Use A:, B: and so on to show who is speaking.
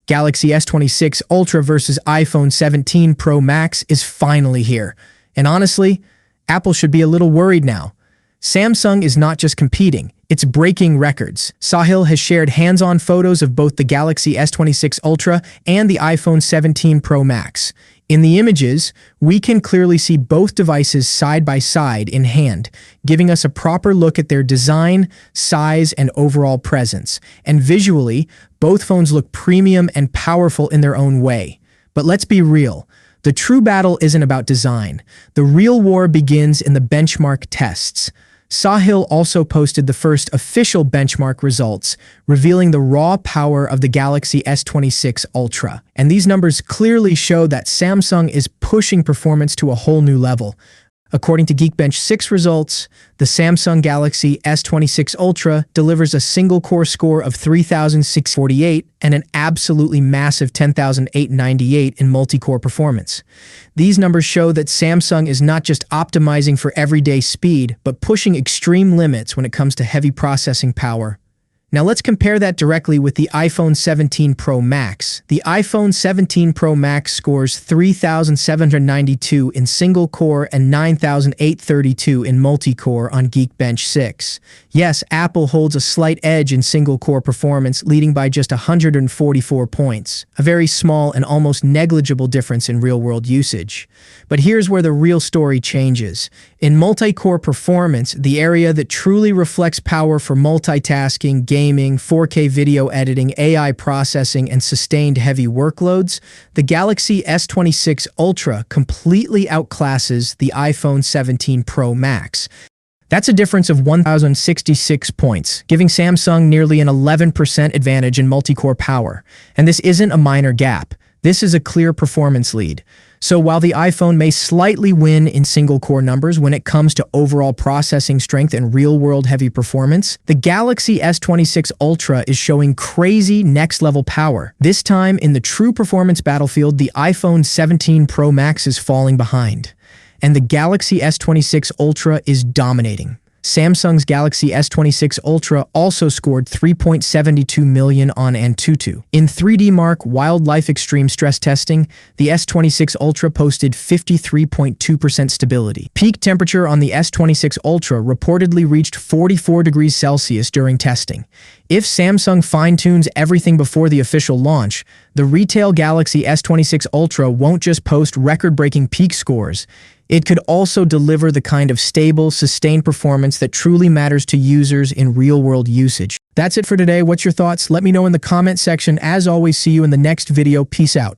A: Galaxy S26 Ultra versus iPhone 17 Pro Max is finally here. And honestly, Apple should be a little worried now. Samsung is not just competing, it's breaking records. Sahil has shared hands-on photos of both the Galaxy S26 Ultra and the iPhone 17 Pro Max. In the images, we can clearly see both devices side by side in hand, giving us a proper look at their design, size, and overall presence. And visually, both phones look premium and powerful in their own way. But let's be real. The true battle isn't about design. The real war begins in the benchmark tests. Sahil also posted the first official benchmark results, revealing the raw power of the Galaxy S26 Ultra. And these numbers clearly show that Samsung is pushing performance to a whole new level. According to Geekbench 6 results, the Samsung Galaxy S26 Ultra delivers a single-core score of 3,648 and an absolutely massive 10,898 in multi-core performance. These numbers show that Samsung is not just optimizing for everyday speed, but pushing extreme limits when it comes to heavy processing power. Now let's compare that directly with the iPhone 17 Pro Max. The iPhone 17 Pro Max scores 3,792 in single-core and 9,832 in multi-core on Geekbench 6. Yes, Apple holds a slight edge in single-core performance, leading by just 144 points, a very small and almost negligible difference in real-world usage. But here's where the real story changes. In multi-core performance, the area that truly reflects power for multitasking, gaming, 4K video editing, AI processing, and sustained heavy workloads, the Galaxy S26 Ultra completely outclasses the iPhone 17 Pro Max. That's a difference of 1,066 points, giving Samsung nearly an 11% advantage in multi-core power. And this isn't a minor gap. This is a clear performance lead. So while the iPhone may slightly win in single-core numbers when it comes to overall processing strength and real-world heavy performance, the Galaxy S26 Ultra is showing crazy next-level power. This time, in the true performance battlefield, the iPhone 17 Pro Max is falling behind, and the Galaxy S26 Ultra is dominating. Samsung's Galaxy S26 Ultra also scored 3.72 million on Antutu. In 3D Mark Wildlife Extreme stress testing, the S26 Ultra posted 53.2% stability. Peak temperature on the S26 Ultra reportedly reached 44 degrees Celsius during testing. If Samsung fine-tunes everything before the official launch, the retail Galaxy S26 Ultra won't just post record-breaking peak scores. It could also deliver the kind of stable, sustained performance that truly matters to users in real-world usage. That's it for today. What's your thoughts? Let me know in the comment section. As always, see you in the next video. Peace out.